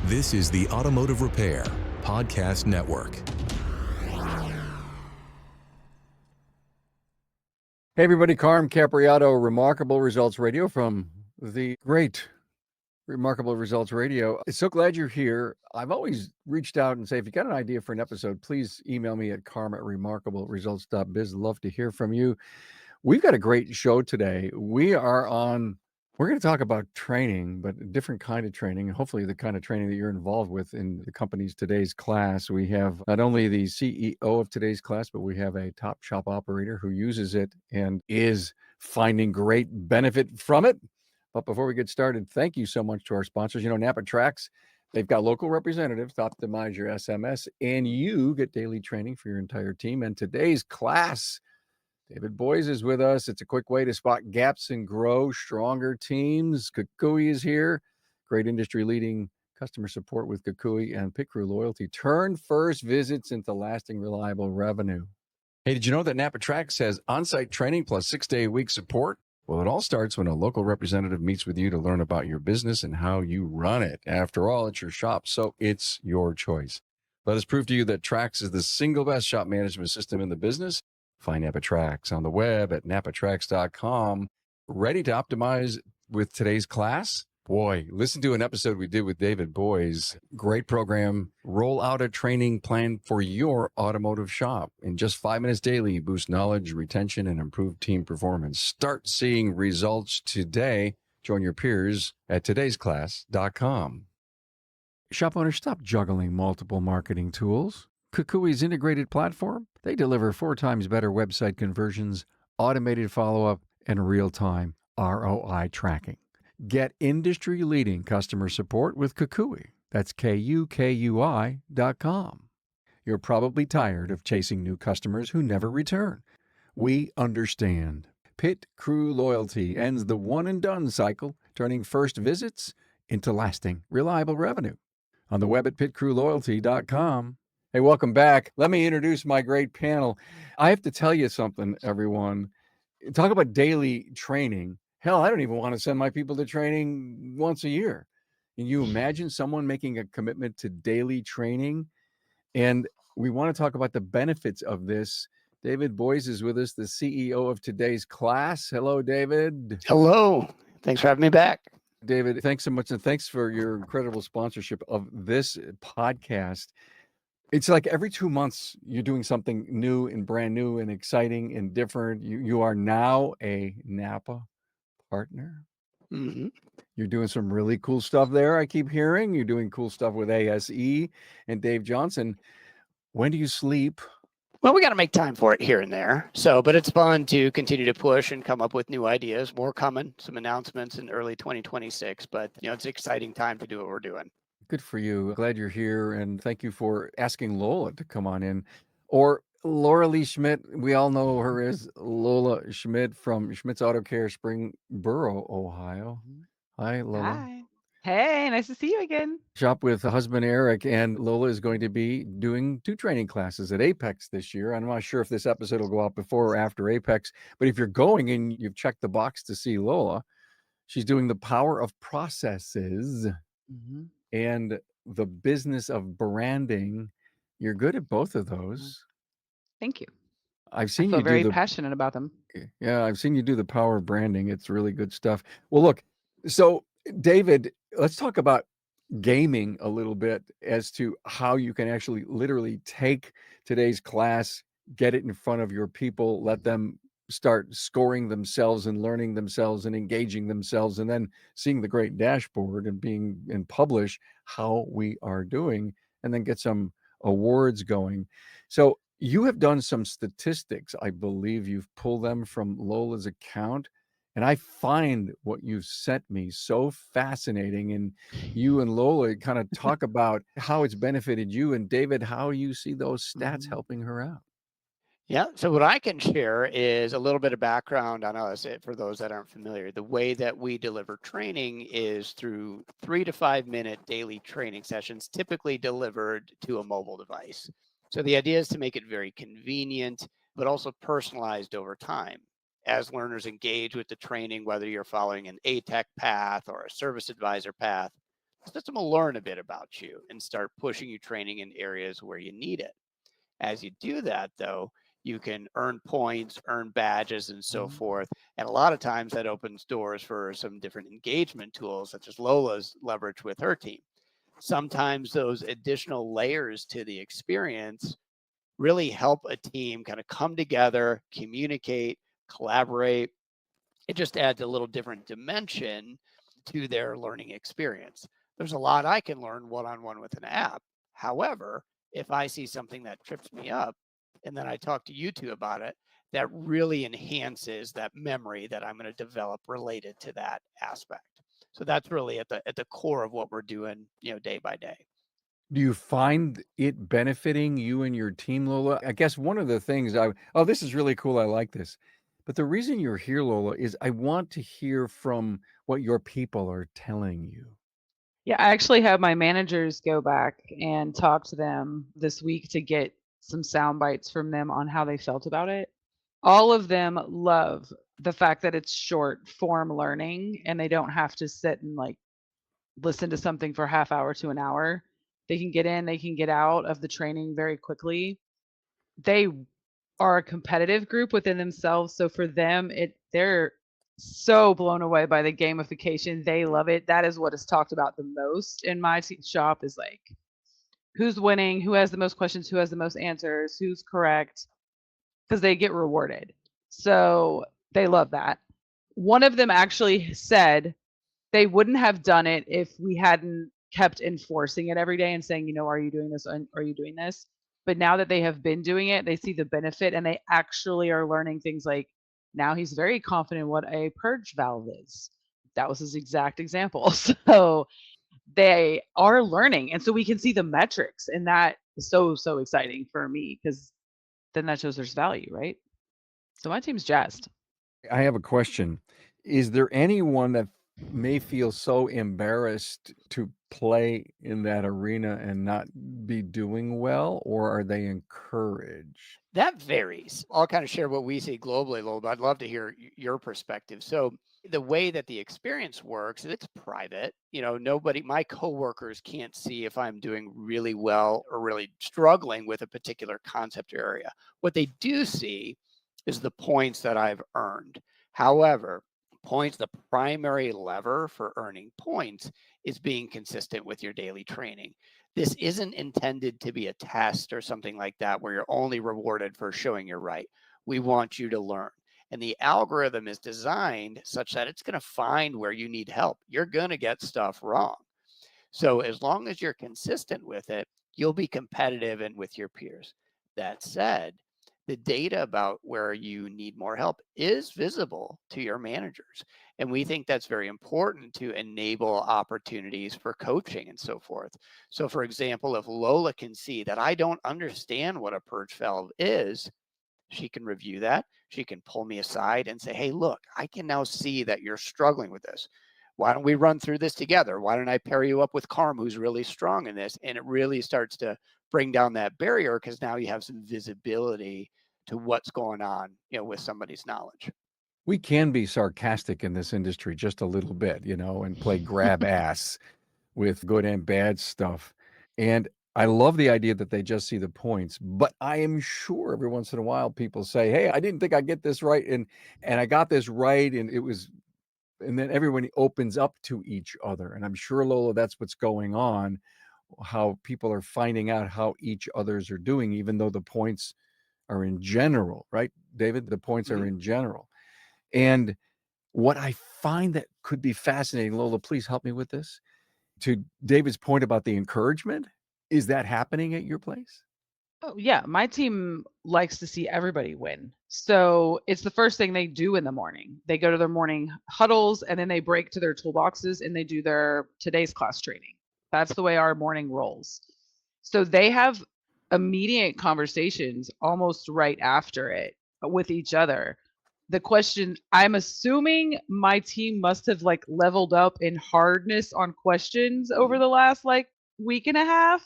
This is the Automotive Repair Podcast Network. Hey everybody, Carm Capriato, Remarkable Results Radio from the great Remarkable Results Radio. So glad you're here. I've always reached out and say, if you got an idea for an episode, please email me at carm@remarkableresults.biz. Love to hear from you. We've got a great show today. We're going to talk about training, but a different kind of training, hopefully the kind of training that you're involved with in the company's today's class. We have not only the CEO of today's class, but we have a top shop operator who uses it and is finding great benefit from it. But before we get started, thank you so much to our sponsors. You know, NAPA Tracks, they've got local representatives to optimize your SMS, and you get daily training for your entire team. And today's class, David Boyes is with us. It's a quick way to spot gaps and grow stronger teams. KUKUI is here. Great industry-leading customer support with KUKUI and Pit Crew Loyalty. Turn first visits into lasting, reliable revenue. Hey, did you know that NAPA Tracks has on-site training plus 6-day-a-week support? Well, it all starts when a local representative meets with you to learn about your business and how you run it. After all, it's your shop, so it's your choice. Let us prove to you that Tracks is the single best shop management system in the business. Find NAPA Tracks on the web at napatracks.com. Ready to optimize with today's class? Boy, listen to an episode we did with David Boyes. Great program. Roll out a training plan for your automotive shop. In just 5 minutes daily, you boost knowledge, retention, and improve team performance. Start seeing results today. Join your peers at todaysclass.com. Shop owners, stop juggling multiple marketing tools. KUKUI's integrated platform, they deliver 4 times better website conversions, automated follow-up, and real-time ROI tracking. Get industry-leading customer support with KUKUI. That's KUKUI.com. You're probably tired of chasing new customers who never return. We understand. Pit Crew Loyalty ends the one-and-done cycle, turning first visits into lasting, reliable revenue. On the web at pitcrewloyalty.com. Hey, welcome back. Let me introduce my great panel. I have to tell you something, everyone. Talk about daily training. Hell, I don't even want to send my people to training once a year. Can you imagine someone making a commitment to daily training? And we want to talk about the benefits of this. David Boyes is with us, the CEO of today's class. Hello, David. Hello. Thanks for having me back. David, thanks so much. And thanks for your incredible sponsorship of this podcast. It's like every 2 months, you're doing something new and brand new and exciting and different. You are now a NAPA partner. Mm-hmm. You're doing some really cool stuff there, I keep hearing. You're doing cool stuff with ASE and Dave Johnson. When do you sleep? Well, we got to make time for it here and there. But it's fun to continue to push and come up with new ideas. More coming, some announcements in early 2026. But, it's an exciting time to do what we're doing. Good for you. Glad you're here. And thank you for asking Lola to come on in. Or Lola Schmidt, we all know her as Lola Schmidt from Schmidt's Auto Care, Springboro, Ohio. Hi, Lola. Hi. Hey, nice to see you again. Shop with husband Eric, and Lola is going to be doing 2 training classes at Apex this year. I'm not sure if this episode will go out before or after Apex, but if you're going and you've checked the box to see Lola, she's doing the power of processes and the business of branding. You're good at both of those. Thank you. I've seen I feel you very do passionate about them. Yeah, I've seen you do the power of branding. It's really good stuff. Well, look, so David, let's talk about gaming a little bit as to how you can actually literally take today's class, get it in front of your people, let them start scoring themselves and learning themselves and engaging themselves, and then seeing the great dashboard and publish how we are doing, and then get some awards going. So you have done some statistics. I believe you've pulled them from Lola's account. And I find what you've sent me so fascinating. And you and Lola kind of talk about how it's benefited you. And David, how you see those stats helping her out. Yeah. So what I can share is a little bit of background on us for those that aren't familiar. The way that we deliver training is through 3 to 5 minute daily training sessions, typically delivered to a mobile device. So the idea is to make it very convenient, but also personalized over time. As learners engage with the training, whether you're following an ATEC path or a service advisor path, system will learn a bit about you and start pushing you training in areas where you need it. As you do that, though, you can earn points, earn badges, and so forth. And a lot of times that opens doors for some different engagement tools, such as Lola's leverage with her team. Sometimes those additional layers to the experience really help a team kind of come together, communicate, collaborate. It just adds a little different dimension to their learning experience. There's a lot I can learn one-on-one with an app. However, if I see something that trips me up and then I talk to you two about it, that really enhances that memory that I'm going to develop related to that aspect. So that's really at the core of what we're doing, day by day. Do you find it benefiting you and your team, Lola? I guess one of the things this is really cool. I like this. But the reason you're here, Lola, is I want to hear from what your people are telling you. Yeah, I actually had my managers go back and talk to them this week to get some sound bites from them on how they felt about it. All of them love the fact that it's short form learning and they don't have to sit and like listen to something for a half hour to an hour. They can get in, they can get out of the training very quickly. They are a competitive group within themselves. So for them, they're so blown away by the gamification. They love it. That is what is talked about the most in my shop is like who's winning, who has the most questions, who has the most answers, who's correct, because they get rewarded. So they love that. One of them actually said they wouldn't have done it if we hadn't kept enforcing it every day and saying, are you doing this? Are you doing this? But now that they have been doing it, they see the benefit and they actually are learning things like now he's very confident what a purge valve is. That was his exact example. So they are learning. And so we can see the metrics. And that is so, so exciting for me because then that shows there's value, right? So my team's jazzed. I have a question. Is there anyone that may feel so embarrassed to play in that arena and not be doing well, or are they encouraged? That varies. I'll kind of share what we see globally, Lowell, but I'd love to hear your perspective. So the way that the experience works, it's private. My coworkers can't see if I'm doing really well or really struggling with a particular concept area. What they do see is the points that I've earned. However, the primary lever for earning points is being consistent with your daily training. This isn't intended to be a test or something like that where you're only rewarded for showing you're right. We want you to learn. And the algorithm is designed such that it's going to find where you need help. You're going to get stuff wrong. So as long as you're consistent with it, you'll be competitive and with your peers. That said, the data about where you need more help is visible to your managers. And we think that's very important to enable opportunities for coaching and so forth. So for example, if Lola can see that I don't understand what a purge valve is, she can review that. She can pull me aside and say, hey, look, I can now see that you're struggling with this. Why don't we run through this together? Why don't I pair you up with Carm, who's really strong in this? And it really starts to bring down that barrier because now you have some visibility to what's going on, with somebody's knowledge. We can be sarcastic in this industry just a little bit, and play grab ass with good and bad stuff. And I love the idea that they just see the points, but I am sure every once in a while people say, hey, I didn't think I'd get this right. And I got this right. And then everyone opens up to each other. And I'm sure, Lola, that's what's going on, how people are finding out how each others are doing, even though the points are in general, right, David? The points are in general. And what I find that could be fascinating, Lola, please help me with this. To David's point about the encouragement, is that happening at your place? Oh, yeah. My team likes to see everybody win. So it's the first thing they do in the morning. They go to their morning huddles and then they break to their toolboxes and they do their today's class training. That's the way our morning rolls. So they have immediate conversations almost right after it with each other. The question, I'm assuming my team must have like leveled up in hardness on questions over the last like week and a half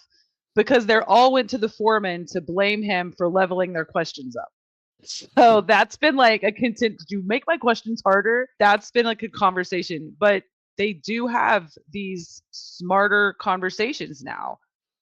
because they're all went to the foreman to blame him for leveling their questions up. So that's been like a content. Did you make my questions harder? That's been like a conversation. But they do have these smarter conversations now,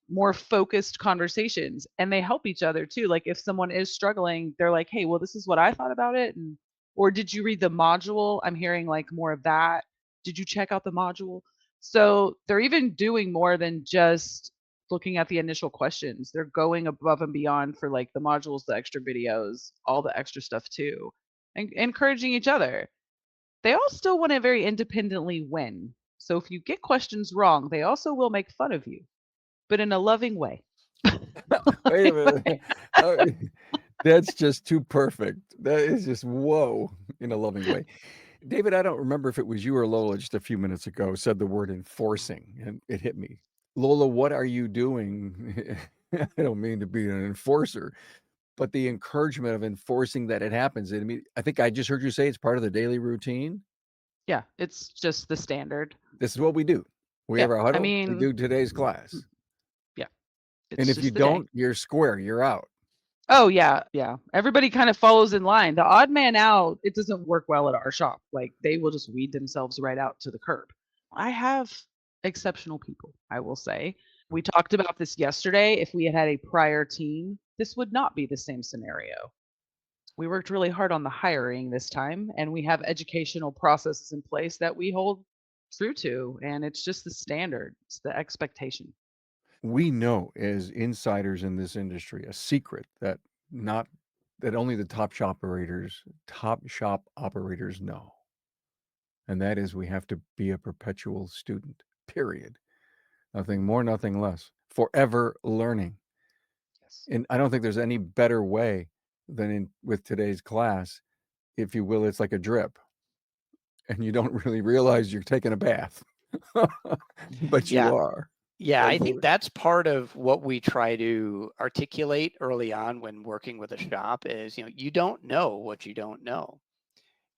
more focused conversations, and they help each other too. Like if someone is struggling, they're like, hey, well, this is what I thought about it. And, or did you read the module? I'm hearing like more of that. Did you check out the module? So they're even doing more than just looking at the initial questions. They're going above and beyond for like the modules, the extra videos, all the extra stuff too, and encouraging each other. They all still want to very independently win. So if you get questions wrong, they also will make fun of you, but in a loving way. Wait a minute. Oh, that's just too perfect. That is just whoa in a loving way. David, I don't remember if it was you or Lola just a few minutes ago said the word enforcing, and it hit me. Lola, what are you doing? I don't mean to be an enforcer, but the encouragement of enforcing that it happens. I mean, I think I just heard you say it's part of the daily routine. Yeah, it's just the standard. This is what we do. We have Yeah, our I huddle. We mean, do today's class. yeah, And it's if you just the day. don't, you're square. You're out. Oh yeah, yeah. Everybody kind of follows in line. The odd man out, it doesn't work well at our shop. Like they will just weed themselves right out to the curb. I have exceptional people, I will say. We talked about this yesterday. If we had had a prior team, this would not be the same scenario. We worked really hard on the hiring this time, and we have educational processes in place that we hold true to, and it's just the standard. It's the expectation. We know as insiders in this industry a secret that not that only the top shop operators know. And that is we have to be a perpetual student. Period. Nothing more, nothing less. Forever learning. Yes. And I don't think there's any better way than with today's class. If you will, it's like a drip. And you don't really realize you're taking a bath. But you Yeah. are. Yeah, Right, I think David? that's part of what we try to articulate early on when working with a shop is, you don't know what you don't know.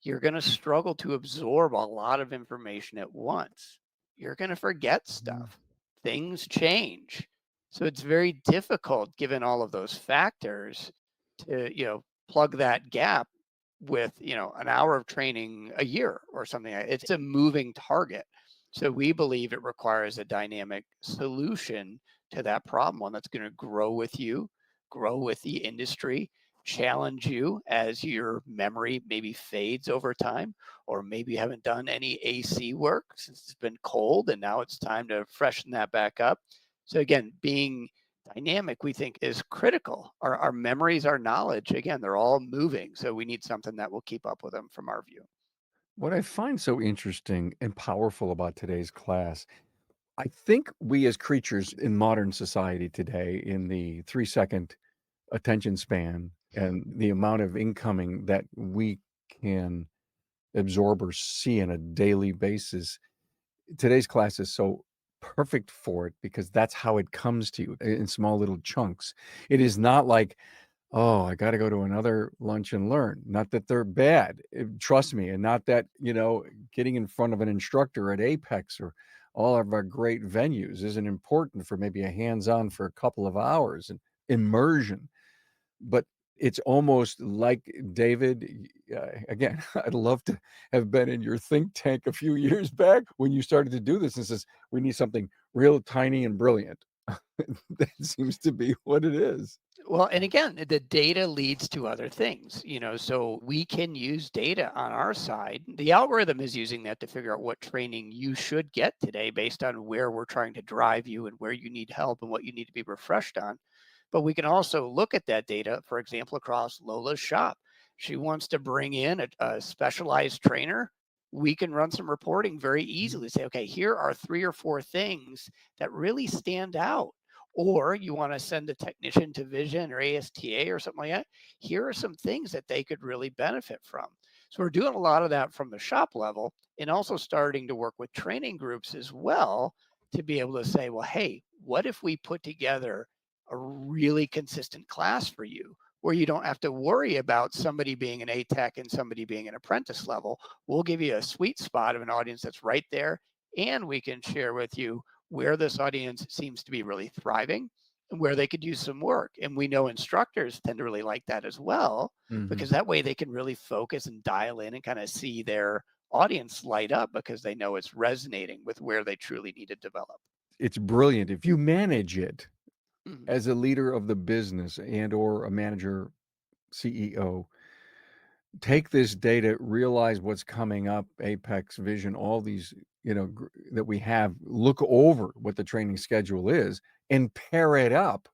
You're going to struggle to absorb a lot of information at once. You're going to forget stuff. Things change. So it's very difficult given all of those factors to, plug that gap with, an hour of training a year or something. It's a moving target. So we believe it requires a dynamic solution to that problem, one that's going to grow with you, grow with the industry, challenge you as your memory maybe fades over time, or maybe you haven't done any AC work since it's been cold and now it's time to freshen that back up. So again, being dynamic, we think, is critical. Our memories, our knowledge, again, they're all moving. So we need something that will keep up with them from our view. What I find so interesting and powerful about today's class, I think we as creatures in modern society today, in the 3-second attention span and the amount of incoming that we can absorb or see on a daily basis, today's class is so perfect for it because that's how it comes to you in small little chunks. It is not like, oh, I got to go to another lunch and learn. Not that they're bad, trust me, and not that, getting in front of an instructor at Apex or all of our great venues isn't important for maybe a hands-on for a couple of hours and immersion. But it's almost like, David, again, I'd love to have been in your think tank a few years back when you started to do this and says, we need something real tiny and brilliant. That seems to be what it is. Well, and again, the data leads to other things, so we can use data on our side. The algorithm is using that to figure out what training you should get today based on where we're trying to drive you and where you need help and what you need to be refreshed on. But we can also look at that data, for example, across Lola's shop. She wants to bring in a specialized trainer. We can run some reporting very easily. Say, okay, here are 3 or 4 things that really stand out. Or you want to send a technician to Vision or ASTA or something like that. Here are some things that they could really benefit from. So we're doing a lot of that from the shop level and also starting to work with training groups as well to be able to say, well, hey, what if we put together a really consistent class for you where you don't have to worry about somebody being an ATech and somebody being an apprentice level. We'll give you a sweet spot of an audience that's right there, and we can share with you where this audience seems to be really thriving and where they could use some work. And we know instructors tend to really like that as well, because that way they can really focus and dial in and kind of see their audience light up because they know it's resonating with where they truly need to develop. It's brilliant. If you manage it Mhm. as a leader of the business and or a manager, CEO, take this data, realize what's coming up, Apex Vision, all these, that we have, look over what the training schedule is and pair it up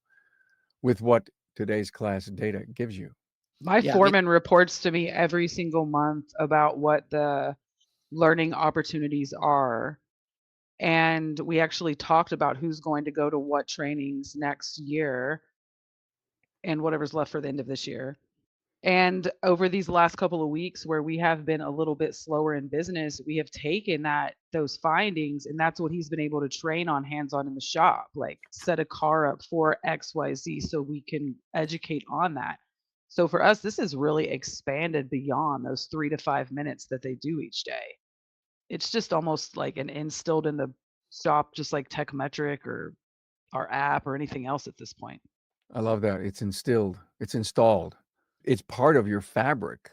with what today's class data gives you. My Yeah, I mean, foreman reports to me every single month about what the learning opportunities are. And we actually talked about who's going to go to what trainings next year and whatever's left for the end of this year. And over these last couple of weeks where we have been a little bit slower in business, we have taken those findings, and that's what he's been able to train on hands-on in the shop, like set a car up for XYZ so we can educate on that. So for us, this has really expanded beyond those 3 to 5 minutes that they do each day. It's just almost like an instilled in the shop, just like Techmetric or our app or anything else at this point. I love that. It's instilled, it's installed, it's part of your fabric.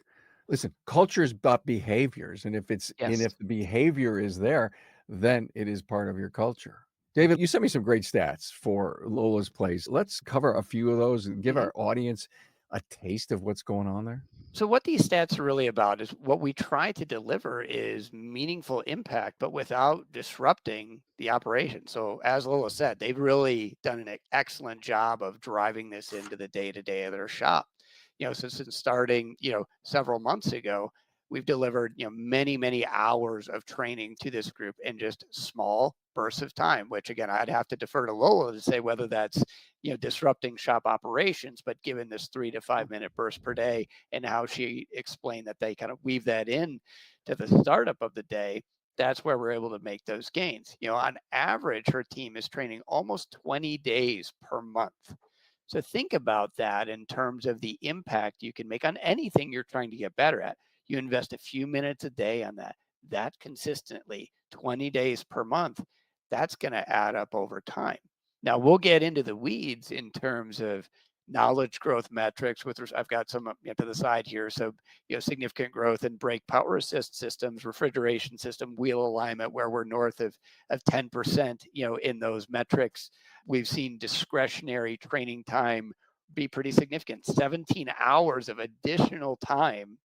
Listen, culture is about behaviors. And Yes. if the behavior is there, then it is part of your culture. David, you sent me some great stats for Lola's Place. Let's cover a few of those and give Mhm. our audience a taste of what's going on there. So what these stats are really about is what we try to deliver is meaningful impact, but without disrupting the operation. So as Lola said, they've really done an excellent job of driving this into the day-to-day of their shop. Since starting, several months ago, we've delivered, many, many hours of training to this group in just small bursts of time, which again, I'd have to defer to Lola to say whether that's, disrupting shop operations, but given this 3 to 5 minute burst per day, and how she explained that they kind of weave that in to the startup of the day, that's where we're able to make those gains. On average, her team is training almost 20 days per month. So think about that in terms of the impact you can make on anything you're trying to get better at. You invest a few minutes a day on that consistently, 20 days per month, that's going to add up over time. Now we'll get into the weeds in terms of knowledge growth metrics. I've got some to the side here. So significant growth in brake power assist systems, refrigeration system, wheel alignment, where we're north of 10%. In those metrics, we've seen discretionary training time be pretty significant. 17 hours of additional time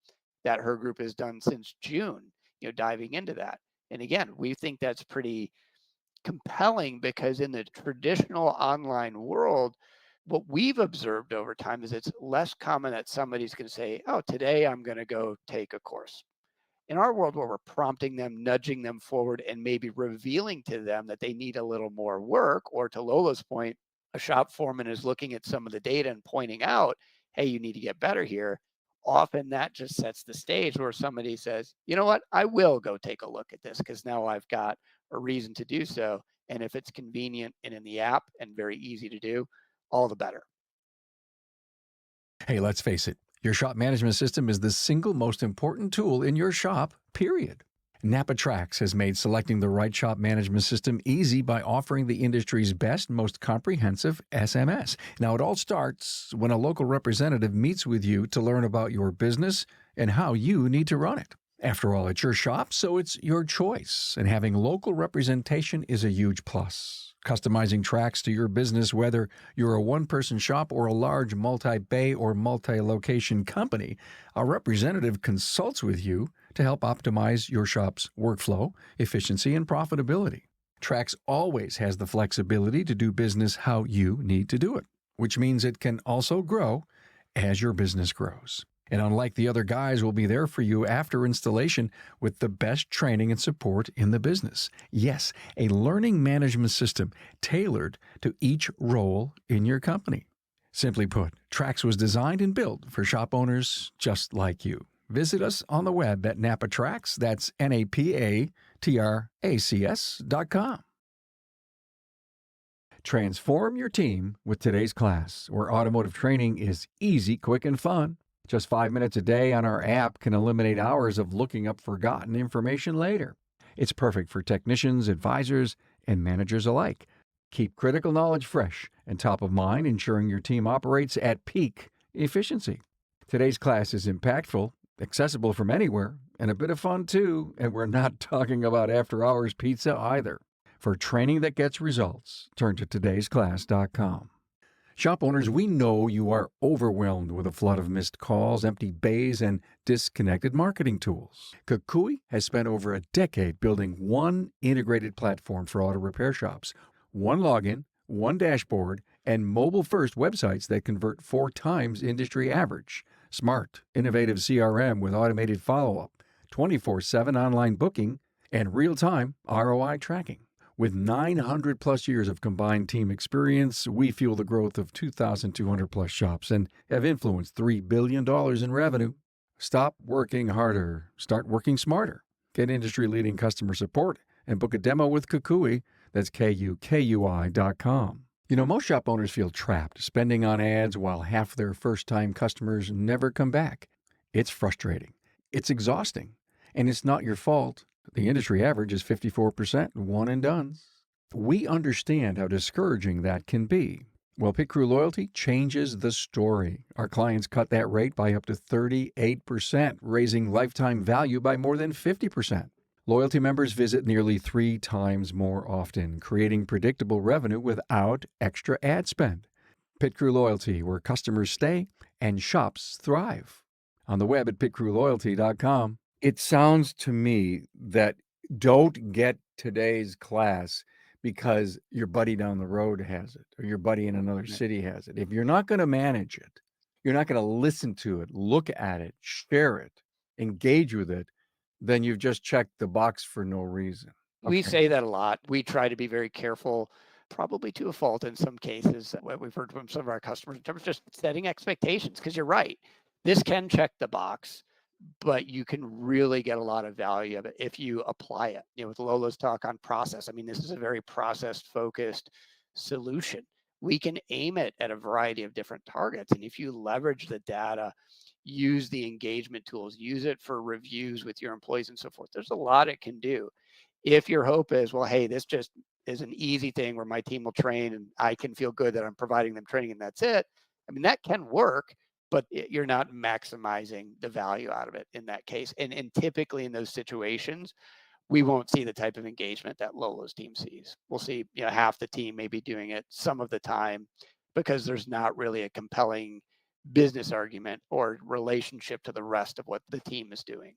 that her group has done since June. Diving into that. And again, we think that's pretty compelling because in the traditional online world, what we've observed over time is it's less common that somebody's going to say, oh, today I'm going to go take a course. In our world where we're prompting them, nudging them forward, and maybe revealing to them that they need a little more work, or to Lola's point, a shop foreman is looking at some of the data and pointing out, hey, you need to get better here. Often that just sets the stage where somebody says, you know what, I will go take a look at this because now I've got a reason to do so. And if it's convenient and in the app and very easy to do, all the better. Hey, let's face it, your shop management system is the single most important tool in your shop, period. NAPA Trax has made selecting the right shop management system easy by offering the industry's best, most comprehensive SMS. Now, it all starts when a local representative meets with you to learn about your business and how you need to run it. After all, it's your shop, so it's your choice, and having local representation is a huge plus. Customizing tracks to your business, whether you're a one-person shop or a large multi-bay or multi-location company, a representative consults with you to help optimize your shop's workflow, efficiency, and profitability. Trax always has the flexibility to do business how you need to do it, which means it can also grow as your business grows. And unlike the other guys, will be there for you after installation with the best training and support in the business. Yes, a learning management system tailored to each role in your company. Simply put, Trax was designed and built for shop owners just like you. Visit us on the web at NAPATRACS, that's NAPATRACS.com. Transform your team with today's class, where automotive training is easy, quick, and fun. Just 5 minutes a day on our app can eliminate hours of looking up forgotten information later. It's perfect for technicians, advisors, and managers alike. Keep critical knowledge fresh and top of mind, ensuring your team operates at peak efficiency. Today's class is impactful, accessible from anywhere, and a bit of fun too. And we're not talking about after-hours pizza either. For training that gets results, turn to todaysclass.com. Shop owners, we know you are overwhelmed with a flood of missed calls, empty bays, and disconnected marketing tools. KUKUI has spent over a decade building one integrated platform for auto repair shops. One login, one dashboard, and mobile-first websites that convert 4 times industry average. Smart, innovative CRM with automated follow-up, 24/7 online booking, and real-time ROI tracking. With 900 plus years of combined team experience, we fuel the growth of 2,200 plus shops and have influenced $3 billion in revenue. Stop working harder. Start working smarter. Get industry-leading customer support and book a demo with KUKUI. That's KUKUI.com. You know, most shop owners feel trapped spending on ads while half their first-time customers never come back. It's frustrating. It's exhausting. And it's not your fault. The industry average is 54% one and done. We understand how discouraging that can be. Well, Pit Crew Loyalty changes the story. Our clients cut that rate by up to 38%, raising lifetime value by more than 50%. Loyalty members visit nearly 3 times more often, creating predictable revenue without extra ad spend. Pit Crew Loyalty, where customers stay and shops thrive. On the web at pitcrewloyalty.com. It sounds to me that don't get today's class because your buddy down the road has it or your buddy in another city has it. If you're not going to manage it, you're not going to listen to it, look at it, share it, engage with it, then you've just checked the box for no reason. We say that a lot. We try to be very careful, probably to a fault in some cases, what we've heard from some of our customers in terms of just setting expectations, because you're right. This can check the box, but you can really get a lot of value of it if you apply it. You know, with Lola's talk on process, I mean, this is a very process-focused solution. We can aim it at a variety of different targets. And if you leverage the data, use the engagement tools, use it for reviews with your employees and so forth, there's a lot it can do. If your hope is, well, hey, this just is an easy thing where my team will train and I can feel good that I'm providing them training and that's it. I mean, that can work, but you're not maximizing the value out of it in that case. And typically in those situations, we won't see the type of engagement that Lola's team sees. We'll see, you know, half the team may be doing it some of the time because there's not really a compelling business argument or relationship to the rest of what the team is doing.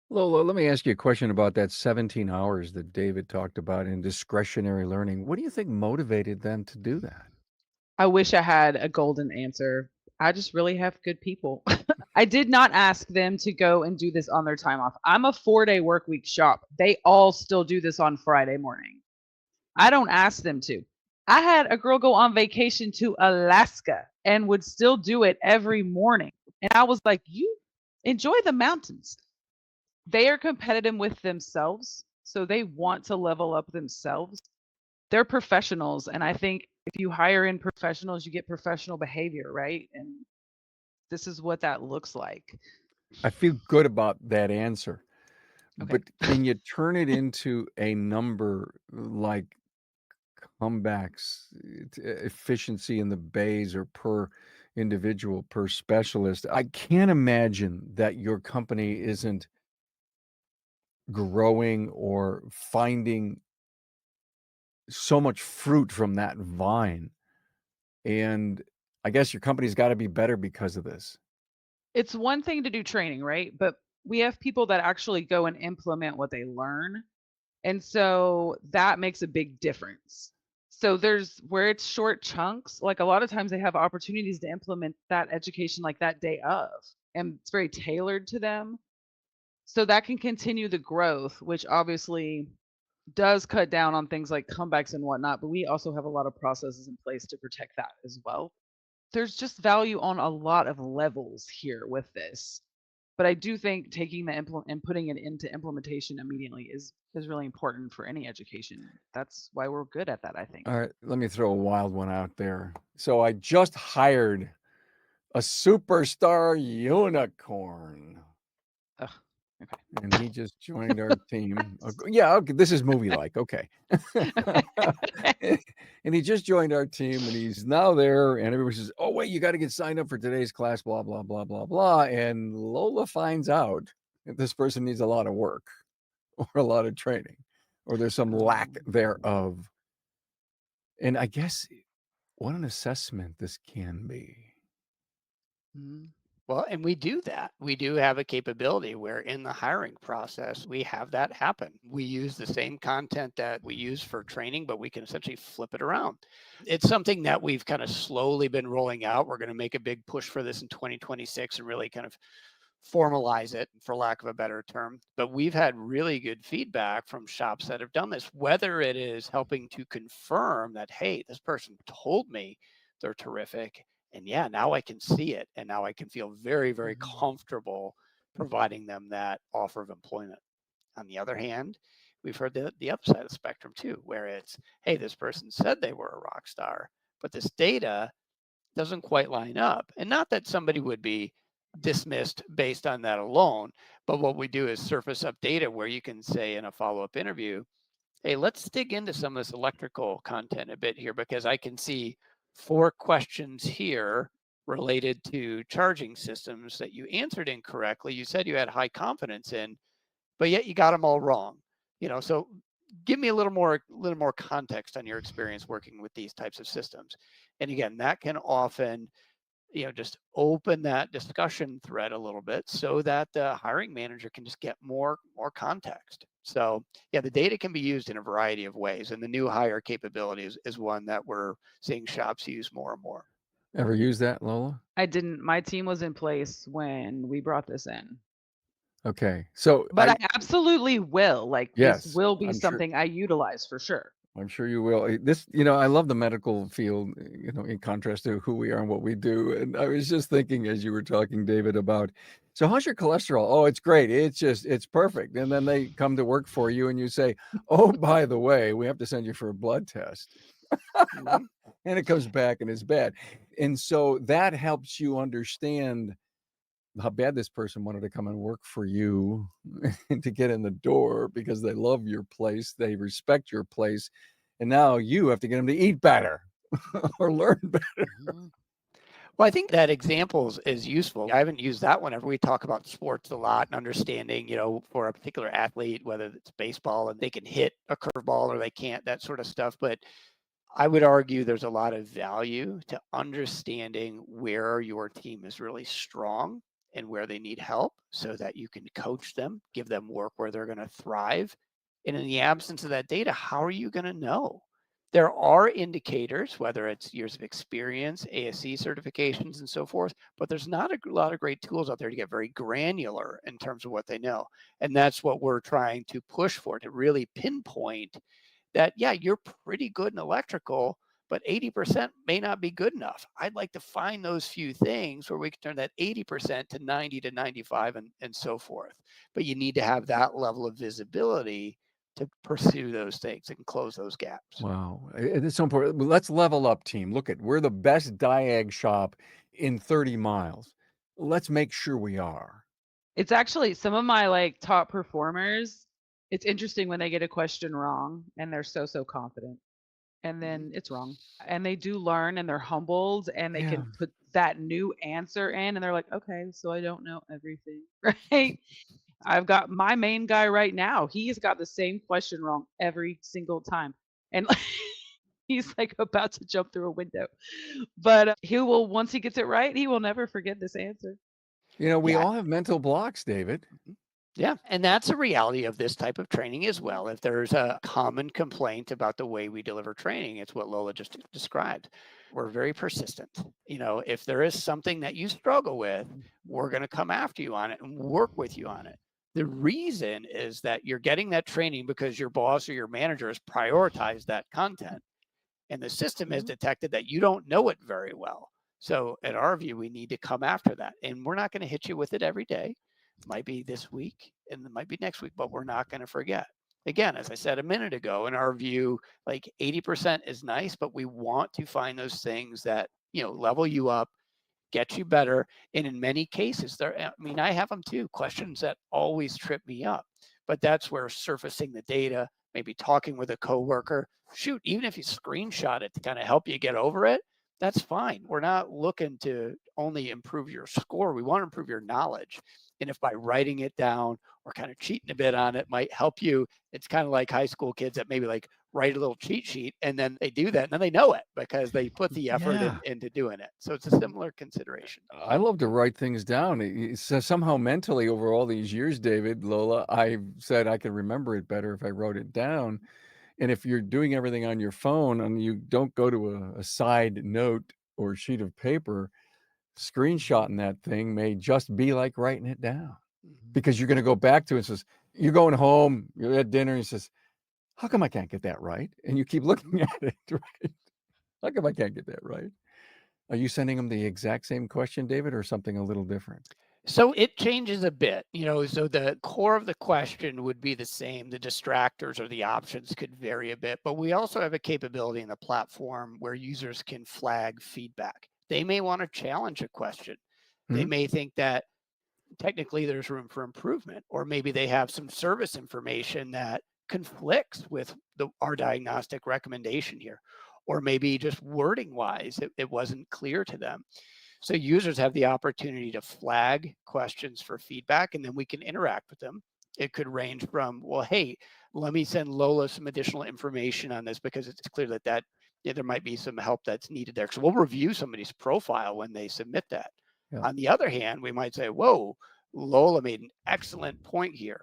Lola, let me ask you a question about that 17 hours that David talked about in discretionary learning. What do you think motivated them to do that? I wish I had a golden answer. I just really have good people. I did not ask them to go and do this on their time off. I'm a 4-day work week shop. They all still do this on Friday morning. I don't ask them to. I had a girl go on vacation to Alaska and would still do it every morning. And I was like, you enjoy the mountains. They are competitive with themselves. So they want to level up themselves. They're professionals. And I think if you hire in professionals, you get professional behavior, right? And this is what that looks like. I feel good about that answer. Okay. But can you turn it into a number like comebacks, efficiency in the bays or per individual, per specialist? I can't imagine that your company isn't growing or finding so much fruit from that vine. And I guess your company's got to be better because of this. It's one thing to do training, right? But we have people that actually go and implement what they learn. And so that makes a big difference. So there's where it's short chunks, like a lot of times they have opportunities to implement that education like that day of, and it's very tailored to them. So that can continue the growth, which obviously does cut down on things like comebacks and whatnot, but we also have a lot of processes in place to protect that as well. There's just value on a lot of levels here with this. But I do think taking the and putting it into implementation immediately is really important for any education. That's why we're good at that, I think. All right, let me throw a wild one out there. So I just hired a superstar unicorn. Ugh, okay. And he just joined our team. Yeah, okay, this is movie-like, okay. And he just joined our team, and he's now there, and everybody says, oh, wait, you got to get signed up for today's class, blah, blah, blah, blah, blah. And Lola finds out this person needs a lot of work or a lot of training, or there's some lack thereof. And I guess what an assessment this can be. Well, and we do that. We do have a capability where in the hiring process, we have that happen. We use the same content that we use for training, but we can essentially flip it around. It's something that we've kind of slowly been rolling out. We're going to make a big push for this in 2026 and really kind of formalize it, for lack of a better term. But we've had really good feedback from shops that have done this, whether it is helping to confirm that, hey, this person told me they're terrific. And yeah, now I can see it. And now I can feel very, very comfortable providing them that offer of employment. On the other hand, we've heard the other side of the spectrum too, where it's, hey, this person said they were a rock star, but this data doesn't quite line up. And not that somebody would be dismissed based on that alone, but what we do is surface up data where you can say in a follow-up interview, hey, let's dig into some of this electrical content a bit here, because I can see 4 questions here related to charging systems that you answered incorrectly. You said you had high confidence in, but yet you got them all wrong. So give me a little more context on your experience working with these types of systems. And again, that can often just open that discussion thread a little bit so that the hiring manager can just get more context. So yeah, the data can be used in a variety of ways, and the new hire capability is one that we're seeing shops use more and more. Ever use that, Lola? I didn't. My team was in place when we brought this in. Okay. So But I absolutely will. Like, this yes, will be I'm sure. something I utilize for sure. I'm sure you will. This, I love the medical field, in contrast to who we are and what we do. And I was just thinking as you were talking, David, about, so how's your cholesterol? Oh, it's great. It's perfect. And then they come to work for you and you say, oh, by the way, we have to send you for a blood test. Mhm. And it comes back and it's bad. And so that helps you understand how bad this person wanted to come and work for you and to get in the door because they love your place, they respect your place, and now you have to get them to eat better or learn better. Well, I think that example is useful. I haven't used that whenever we talk about sports a lot and understanding, for a particular athlete, whether it's baseball and they can hit a curveball or they can't, that sort of stuff. But I would argue there's a lot of value to understanding where your team is really strong and where they need help so that you can coach them, give them work where they're going to thrive. And in the absence of that data, how are you going to know? There are indicators, whether it's years of experience, ASE certifications, and so forth, but there's not a lot of great tools out there to get very granular in terms of what they know. And that's what we're trying to push for, to really pinpoint that, yeah, you're pretty good in electrical, but 80% may not be good enough. I'd like to find those few things where we can turn that 80% to 90 to 95 and so forth. But you need to have that level of visibility to pursue those things and close those gaps. Wow. It's so important. Let's level up, team. Look we're the best diag shop in 30 miles. Let's make sure we are. It's actually some of my top performers. It's interesting when they get a question wrong and they're so confident, and then it's wrong. And they do learn and they're humbled and they can put that new answer in and they're like, okay, so I don't know everything, right? I've got my main guy right now. He's got the same question wrong every single time. And he's like about to jump through a window. But he will, once he gets it right, he will never forget this answer. We Yeah. all have mental blocks, David. Yeah, and that's a reality of this type of training as well. If there's a common complaint about the way we deliver training, it's what Lola just described. We're very persistent. If there is something that you struggle with, we're going to come after you on it and work with you on it. The reason is that you're getting that training because your boss or your manager has prioritized that content, and the system has detected that you don't know it very well. So in our view, we need to come after that, and we're not going to hit you with it every day. Might be this week and it might be next week, but we're not going to forget. Again, as I said a minute ago, in our view, 80% is nice, but we want to find those things that, level you up, get you better. And in many cases, I have them too, questions that always trip me up. But that's where surfacing the data, maybe talking with a coworker, shoot, even if you screenshot it to kind of help you get over it, that's fine. We're not looking to only improve your score. We want to improve your knowledge. And if by writing it down or kind of cheating a bit on it might help you, it's kind of like high school kids that maybe like write a little cheat sheet and then they do that and then they know it because they put the effort Yeah. into doing it. So it's a similar consideration. I love to write things down. So somehow mentally over all these years, David, Lola, I said I could remember it better if I wrote it down. And if you're doing everything on your phone and you don't go to a side note or sheet of paper, screenshotting that thing may just be like writing it down, because you're going to go back to it and says, you're going home, you're at dinner, and he says, how come I can't get that right? And you keep looking at it, right? How come I can't get that right? Are you sending them the exact same question, David, or something a little different? So it changes a bit, so the core of the question would be the same. The distractors or the options could vary a bit, but we also have a capability in the platform where users can flag feedback. They may want to challenge a question. They may think that technically there's room for improvement, or maybe they have some service information that conflicts with our diagnostic recommendation here, or maybe just wording wise, it wasn't clear to them. So users have the opportunity to flag questions for feedback, and then we can interact with them. It could range from, well, hey, let me send Lola some additional information on this because it's clear that there might be some help that's needed there. So we'll review somebody's profile when they submit that. Yeah. On the other hand, we might say, whoa, Lola made an excellent point here.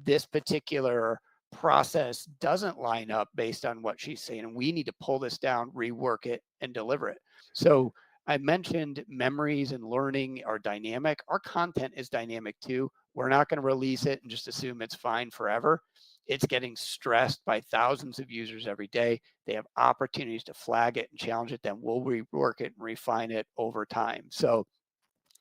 This particular process doesn't line up based on what she's saying, and we need to pull this down, rework it, and deliver it. So I mentioned memories and learning are dynamic. Our content is dynamic too. We're not going to release it and just assume it's fine forever. It's getting stressed by thousands of users every day. They have opportunities to flag it and challenge it. Then we'll rework it and refine it over time. So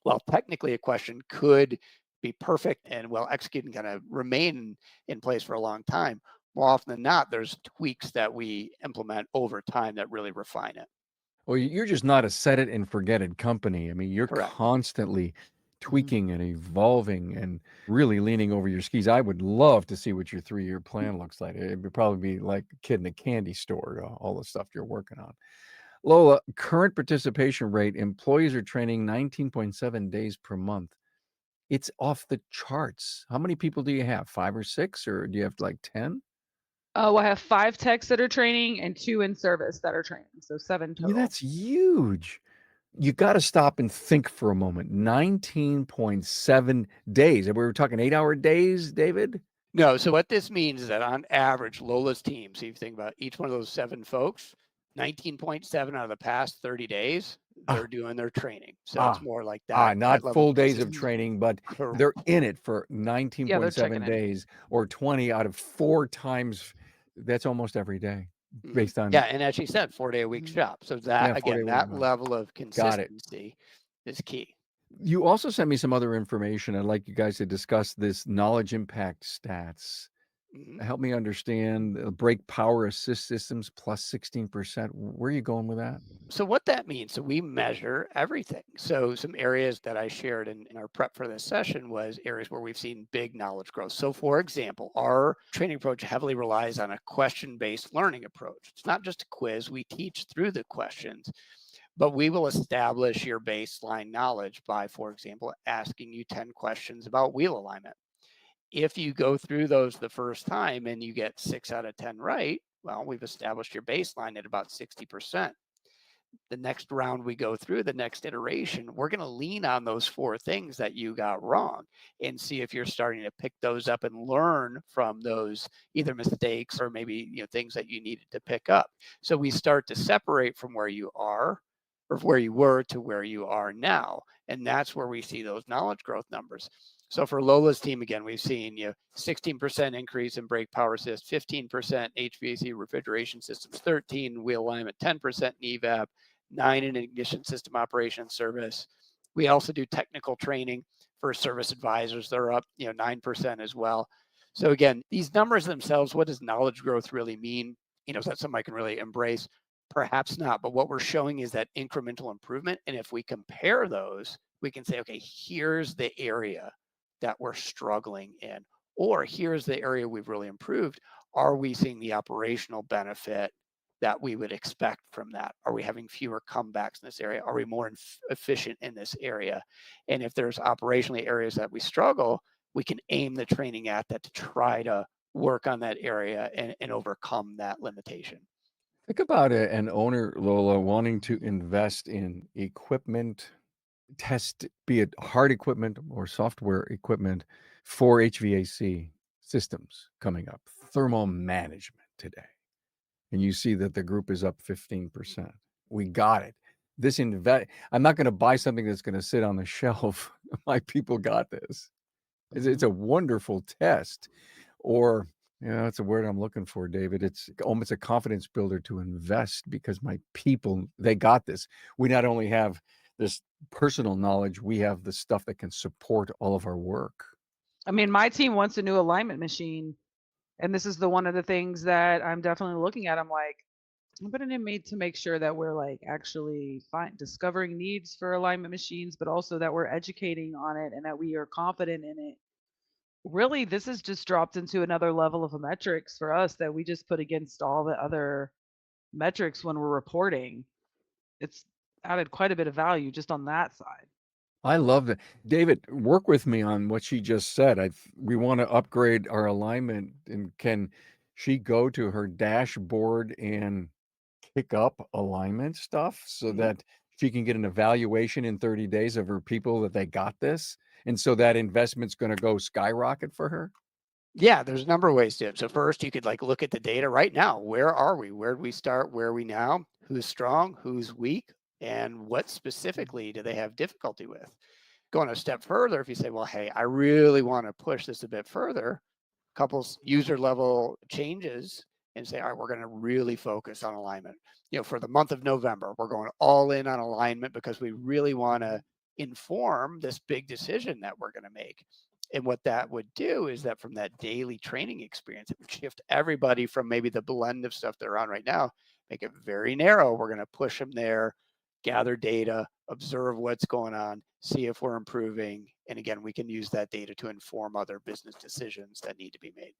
while technically a question could be perfect and well executed and kind of remain in place for a long time, more often than not, there's tweaks that we implement over time that really refine it. Well, you're just not a set it and forget it company. I mean, you're Correct. constantly tweaking and evolving and really leaning over your skis. I would love to see what your 3-year plan looks like. It would probably be like a kid in a candy store, all the stuff you're working on. Lola, current participation rate, employees are training 19.7 days per month. It's off the charts. How many people do you have? 5 or 6, or do you have like 10? Oh, I have 5 techs that are training and 2 in service that are training, so 7 Yeah, total. that's huge. You got to stop and think for a moment. 19.7 days. And we were talking 8-hour days, David? No, so what this means is that on average, Lola's team, so you think about each one of those 7 folks, 19.7 out of the past 30 days, they're doing their training. So it's more like that. Not level full days of consistency. training, but Correct. they're in it for Yeah, they're 19.7 checking in. days, or 20 out of 4 times. That's almost every day based on. Yeah, and as she said, 4-day-a-week shop. So that, Yeah, 4 again, day that week. level of Got it. consistency is key. You also sent me some other information. I'd like you guys to discuss this knowledge impact stats. Help me understand brake power assist systems plus 16%. Where are you going with that? So what that means, so we measure everything. So some areas that I shared in our prep for this session was areas where we've seen big knowledge growth. So for example, our training approach heavily relies on a question-based learning approach. It's not just a quiz. We teach through the questions, but we will establish your baseline knowledge by, for example, asking you 10 questions about wheel alignment. If you go through those the first time and you get 6 out of 10 right, well, we've established your baseline at about 60%. The next round we go through, the next iteration, we're going to lean on those 4 things that you got wrong and see if you're starting to pick those up and learn from those either mistakes or maybe things that you needed to pick up. So we start to separate from where you are or where you were to where you are now, and that's where we see those knowledge growth numbers. So for Lola's team, again, we've seen 16% increase in brake power assist, 15% HVAC refrigeration systems, 13 wheel alignment, 10% in EVAP, 9 in ignition system operation service. We also do technical training for service advisors. They're up 9% as well. So again, these numbers themselves, what does knowledge growth really mean? Is that something I can really embrace? Perhaps not, but what we're showing is that incremental improvement. And if we compare those, we can say, okay, here's the area that we're struggling in, or here's the area we've really improved. Are we seeing the operational benefit that we would expect from that? Are we having fewer comebacks in this area? Are we more efficient in this area? And if there's operationally areas that we struggle, we can aim the training at that to try to work on that area and overcome that limitation. Think about an owner, Lola, wanting to invest in equipment, test, be it hard equipment or software equipment for HVAC systems coming up, thermal management today. And you see that the group is up 15%. We got it. I'm not going to buy something that's going to sit on the shelf. My people got this. It's a wonderful test. Or, that's a word I'm looking for, David. It's almost a confidence builder to invest because my people, they got this. We not only have this personal knowledge, we have the stuff that can support all of our work. I mean, my team wants a new alignment machine. And this is one of the things that I'm definitely looking at. I'm like, I'm gonna need to make sure that we're like actually discovering needs for alignment machines, but also that we're educating on it and that we are confident in it. Really, this has just dropped into another level of a metrics for us that we just put against all the other metrics when we're reporting. It's added quite a bit of value just on that side. I love that. David, work with me on what she just said. We want to upgrade our alignment. And can she go to her dashboard and pick up alignment stuff so that she can get an evaluation in 30 days of her people that they got this? And so that investment's going to go skyrocket for her? Yeah, there's a number of ways to it. So first, you could look at the data right now. Where are we? Where did we start? Where are we now? Who's strong? Who's weak? And what specifically do they have difficulty with? Going a step further, if you say, well, hey, I really want to push this a bit further, couples user level changes and say, all right, we're going to really focus on alignment. For the month of November, we're going all in on alignment because we really want to inform this big decision that we're going to make. And what that would do is that from that daily training experience, it would shift everybody from maybe the blend of stuff they're on right now, make it very narrow. We're going to push them there, gather data, observe what's going on, see if we're improving. And again, we can use that data to inform other business decisions that need to be made.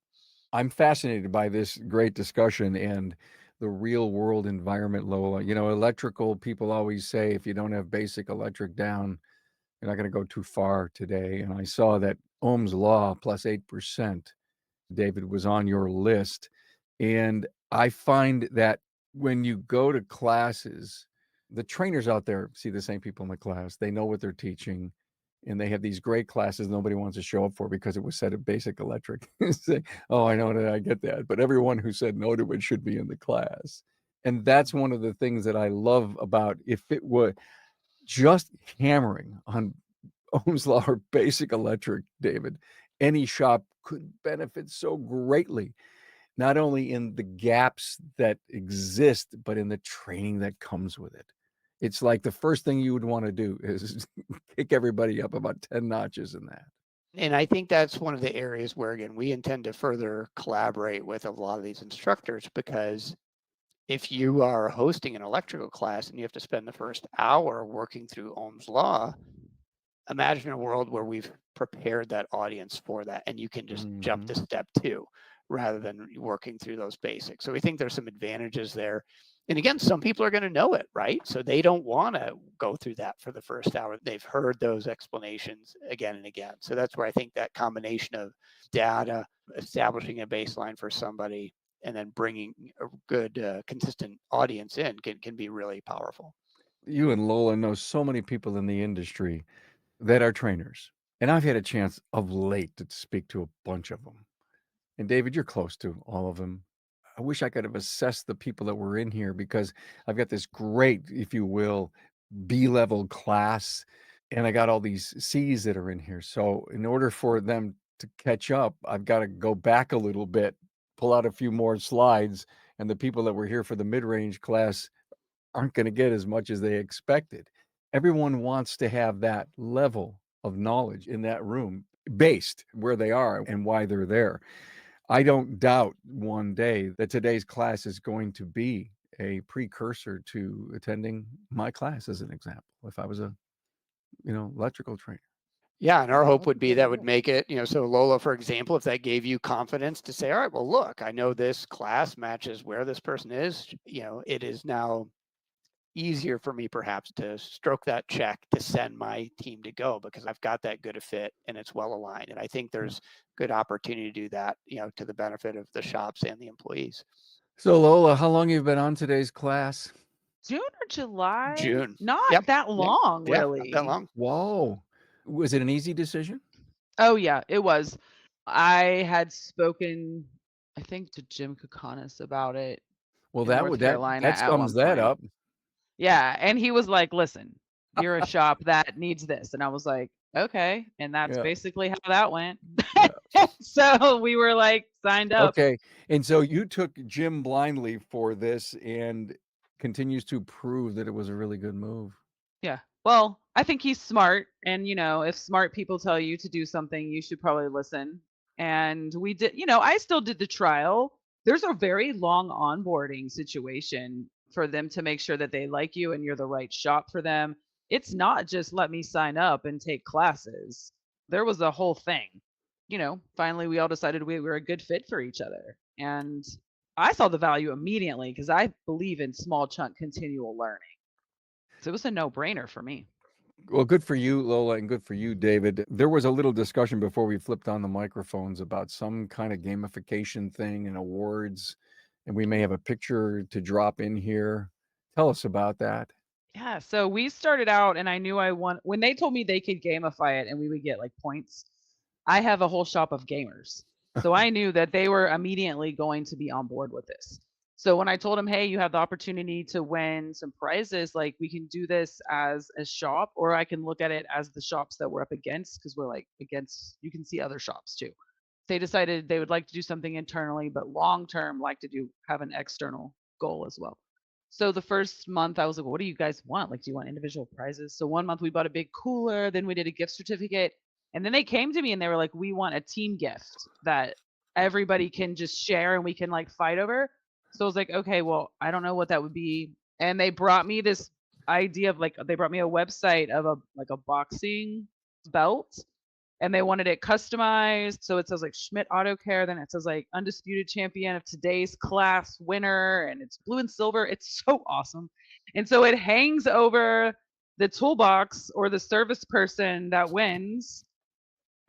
I'm fascinated by this great discussion and the real world environment, Lola. Electrical people always say if you don't have basic electric down, you're not going to go too far today. And I saw that Ohm's law plus 8%, David, was on your list. And I find that when you go to classes, the trainers out there see the same people in the class. They know what they're teaching. And they have these great classes nobody wants to show up for because it was said at basic electric. Say, oh, I know that, I get that. But everyone who said no to it should be in the class. And that's one of the things that I love about, if it were just hammering on Ohm's law or basic electric, David, any shop could benefit so greatly, not only in the gaps that exist, but in the training that comes with it. It's like the first thing you would want to do is kick everybody up about 10 notches in that. And I think that's one of the areas where, again, we intend to further collaborate with a lot of these instructors, because if you are hosting an electrical class and you have to spend the first hour working through Ohm's law, imagine a world where we've prepared that audience for that and you can just jump to step 2 rather than working through those basics. So we think there's some advantages there. And again, some people are going to know it, right? So they don't want to go through that for the first hour. They've heard those explanations again and again. So that's where I think that combination of data, establishing a baseline for somebody, and then bringing a good, consistent audience in can be really powerful. You and Lola know so many people in the industry that are trainers. And I've had a chance of late to speak to a bunch of them. And David, you're close to all of them. I wish I could have assessed the people that were in here, because I've got this great, if you will, B-level class, and I got all these C's that are in here. So in order for them to catch up, I've got to go back a little bit, pull out a few more slides, and the people that were here for the mid-range class aren't going to get as much as they expected. Everyone wants to have that level of knowledge in that room based where they are and why they're there. I don't doubt one day that today's class is going to be a precursor to attending my class, as an example, if I was a electrical trainer. Yeah, and our hope That's would a be good that would idea. make it, so Lola, for example, if that gave you confidence to say, all right, well, look, I know this class matches where this person is, it is now easier for me perhaps to stroke that check to send my team to go because I've got that good a fit and it's well aligned. And I think there's good opportunity to do that, to the benefit of the shops and the employees. So Lola, how long have you been on today's class? June or July? June. Not that long, Yeah, not that really. long. Whoa. Was it an easy decision? Oh yeah, it was. I had spoken, I think, to Jim Kokonis about it Well, in that North would that Carolina that at sums one that point. up. Yeah, and he was like, "Listen, you're a shop that needs this," and I was like, "Okay," and that's Yeah. basically how that went. Yeah. So we were like signed up. Okay. And so you took Jim blindly for this and continues to prove that it was a really good move. Yeah. Well, I think he's smart. And, if smart people tell you to do something, you should probably listen. And we did, I still did the trial. There's a very long onboarding situation for them to make sure that they like you and you're the right shop for them. It's not just let me sign up and take classes. There was a whole thing. Finally, we all decided we were a good fit for each other. And I saw the value immediately because I believe in small chunk continual learning. So it was a no-brainer for me. Well, good for you, Lola, and good for you, David. There was a little discussion before we flipped on the microphones about some kind of gamification thing and awards, and we may have a picture to drop in here. Tell us about that. Yeah, so we started out and I knew I want when they told me they could gamify it and we would get like points. I have a whole shop of gamers. So I knew that they were immediately going to be on board with this. So when I told them, "Hey, you have the opportunity to win some prizes, like we can do this as a shop or I can look at it as the shops that we're up against because we're like against you can see other shops too." They decided they would like to do something internally, but long term like to have an external goal as well. So the first month I was like, "What do you guys want? Like, do you want individual prizes?" So one month we bought a big cooler, then we did a gift certificate, and then they came to me and they were like, "We want a team gift that everybody can just share and we can like fight over." So I was like, "Okay, well, I don't know what that would be." And they brought me this idea of like they brought me a website of a boxing belt and they wanted it customized. So it says like Schmidt Auto Care, then it says like undisputed champion of today's class winner, and it's blue and silver. It's so awesome. And so it hangs over the toolbox or the service person that wins.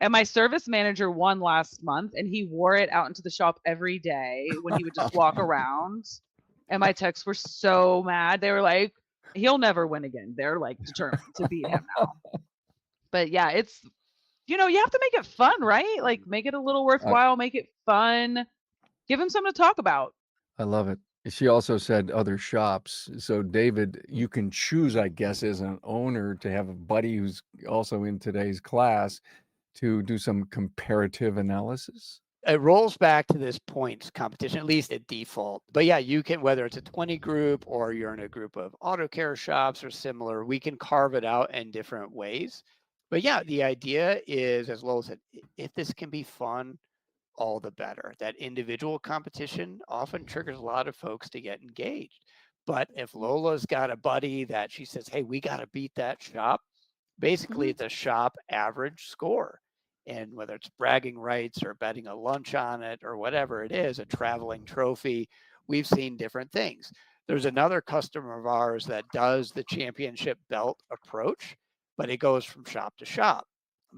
And my service manager won last month, and he wore it out into the shop every day when he would just walk around. And my techs were so mad. They were like, he'll never win again. They're like determined to beat him now. But yeah, it's you have to make it fun, right? Like make it a little worthwhile, make it fun, give him something to talk about. I love it. She also said other shops. So, David, you can choose, I guess, as an owner to have a buddy who's also in today's class to do some comparative analysis. It rolls back to this points competition, at least at default. But yeah, you can, whether it's a 20 group or you're in a group of auto care shops or similar, we can carve it out in different ways. But yeah, the idea is, as Lola said, if this can be fun, all the better. That individual competition often triggers a lot of folks to get engaged. But if Lola's got a buddy that she says, "Hey, we got to beat that shop," basically it's a shop average score. And whether it's bragging rights or betting a lunch on it or whatever it is, a traveling trophy, we've seen different things. There's another customer of ours that does the championship belt approach, but it goes from shop to shop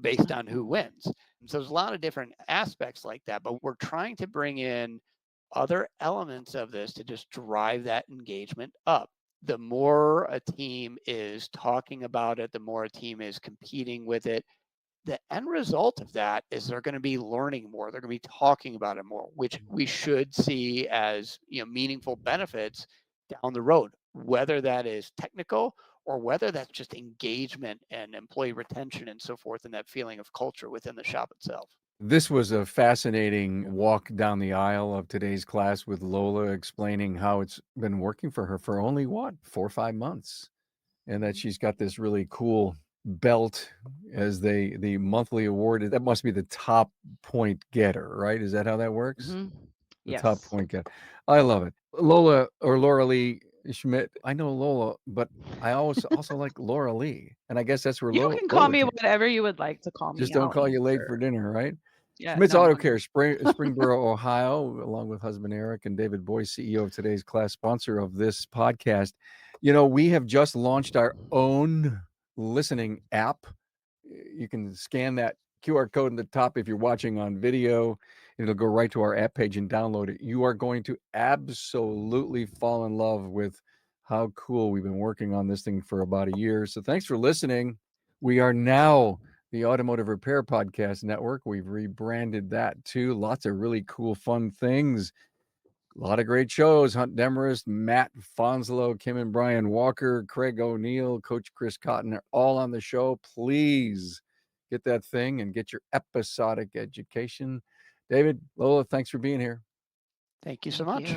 based on who wins. And so there's a lot of different aspects like that, but we're trying to bring in other elements of this to just drive that engagement up. The more a team is talking about it, the more a team is competing with it, the end result of that is they're going to be learning more. They're going to be talking about it more, which we should see as meaningful benefits down the road, whether that is technical or whether that's just engagement and employee retention and so forth, and that feeling of culture within the shop itself. This was a fascinating walk down the aisle of today's class with Lola explaining how it's been working for her for only 4 or 5 months, and that she's got this really cool belt as the monthly award. That must be the top point getter, right? Is that how that works? Mm-hmm. The top Yes. point getter. I love it. Lola or Laura Lee, Schmidt. I know Lola, but I also like Laura Lee, and I guess that's where You can call Lola me came. whatever you would like to call me. Just don't I'll call you late for answer. dinner, right? Yeah, Schmidt's no, Auto I'm Care, Springboro, Ohio, along with husband Eric and David Boyce, CEO of today's class, sponsor of this podcast. You know, we have just launched our own listening app. You can scan that QR code in the top if you're watching on video. It'll go right to our app page and download it. You are going to absolutely fall in love with how cool we've been working on this thing for about a year. So thanks for listening. We are now the Automotive Repair Podcast Network. We've rebranded that too. Lots of really cool, fun things. A lot of great shows. Hunt Demarest, Matt Fonslow, Kim and Brian Walker, Craig O'Neill, Coach Chris Cotton are all on the show. Please get that thing and get your episodic education. David, Lola, thanks for being here. Thank you so Thank much. you.